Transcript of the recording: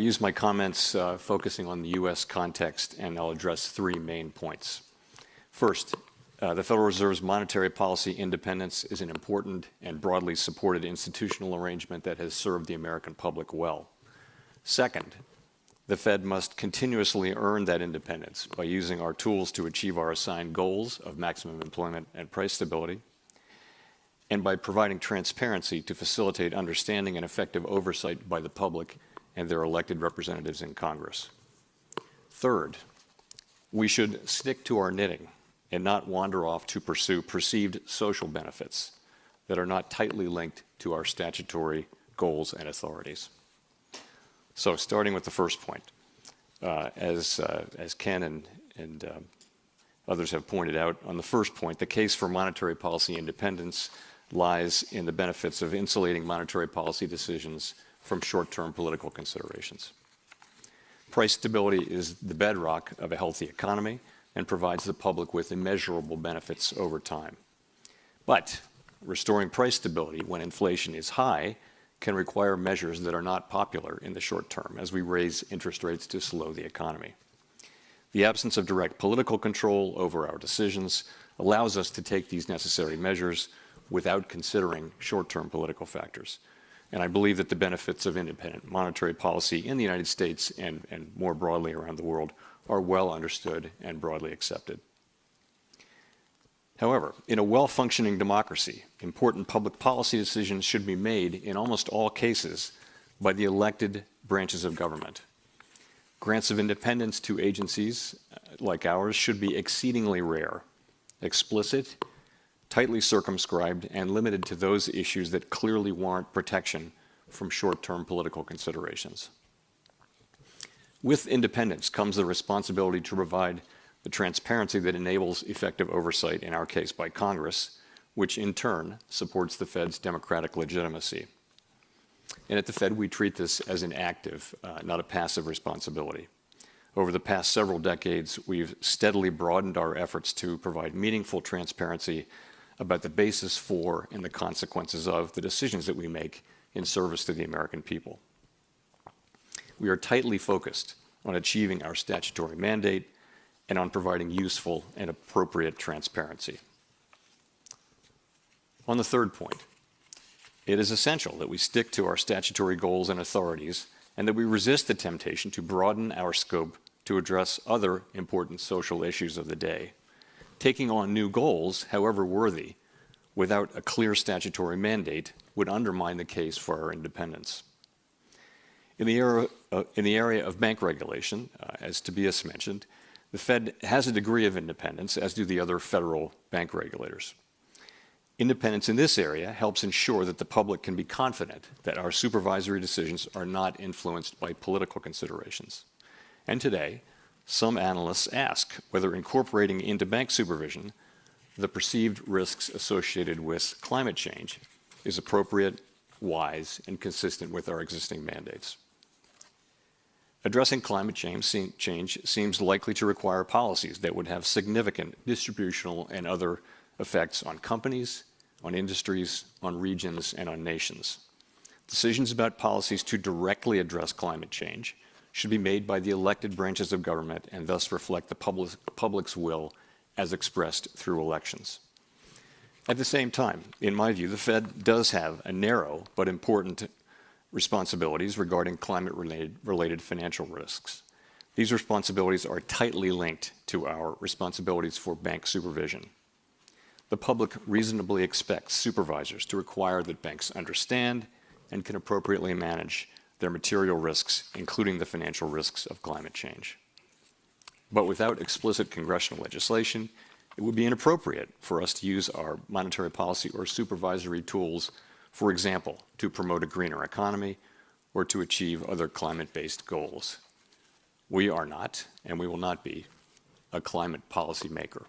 I use my comments focusing on the U.S. context, and I'll address three main points. First, the Federal Reserve's monetary policy independence is an important and broadly supported institutional arrangement that has served the American public well. Second, the Fed must continuously earn that independence by using our tools to achieve our assigned goals of maximum employment and price stability, and by providing transparency to facilitate understanding and effective oversight by the public and their elected representatives in Congress. Third, we should stick to our knitting and not wander off to pursue perceived social benefits that are not tightly linked to our statutory goals and authorities. So starting with the first point, as Ken and others have pointed out, on the first point, the case for monetary policy independence lies in the benefits of insulating monetary policy decisions from short-term political considerations. Price stability is the bedrock of a healthy economy and provides the public with immeasurable benefits over time. But restoring price stability when inflation is high can require measures that are not popular in the short term as we raise interest rates to slow the economy. The absence of direct political control over our decisions allows us to take these necessary measures without considering short-term political factors. And I believe that the benefits of independent monetary policy in the United States and more broadly around the world are well understood and broadly accepted. However, in a well-functioning democracy, important public policy decisions should be made in almost all cases by the elected branches of government. Grants of independence to agencies like ours should be exceedingly rare, explicit, tightly circumscribed, and limited to those issues that clearly warrant protection from short-term political considerations. With independence comes the responsibility to provide the transparency that enables effective oversight, in our case by Congress, which in turn supports the Fed's democratic legitimacy. And at the Fed, we treat this as an active, not a passive responsibility. Over the past several decades, we've steadily broadened our efforts to provide meaningful transparency about the basis for and the consequences of the decisions that we make in service to the American people. We are tightly focused on achieving our statutory mandate and on providing useful and appropriate transparency. On the third point, it is essential that we stick to our statutory goals and authorities and that we resist the temptation to broaden our scope to address other important social issues of the day. Taking on new goals, however worthy, without a clear statutory mandate would undermine the case for our independence. In the area of bank regulation, as Tobias mentioned, the Fed has a degree of independence, as do the other federal bank regulators. Independence in this area helps ensure that the public can be confident that our supervisory decisions are not influenced by political considerations. And today, some analysts ask whether incorporating into bank supervision the perceived risks associated with climate change is appropriate, wise, and consistent with our existing mandates. Addressing climate change seems likely to require policies that would have significant distributional and other effects on companies, on industries, on regions, and on nations. Decisions about policies to directly address climate change should be made by the elected branches of government and thus reflect the public's will as expressed through elections. At the same time, in my view, the Fed does have a narrow but important responsibilities regarding climate-related financial risks. These responsibilities are tightly linked to our responsibilities for bank supervision. The public reasonably expects supervisors to require that banks understand and can appropriately manage their material risks, including the financial risks of climate change. But without explicit congressional legislation, it would be inappropriate for us to use our monetary policy or supervisory tools, for example, to promote a greener economy or to achieve other climate-based goals. We are not, and we will not be, a climate policy maker.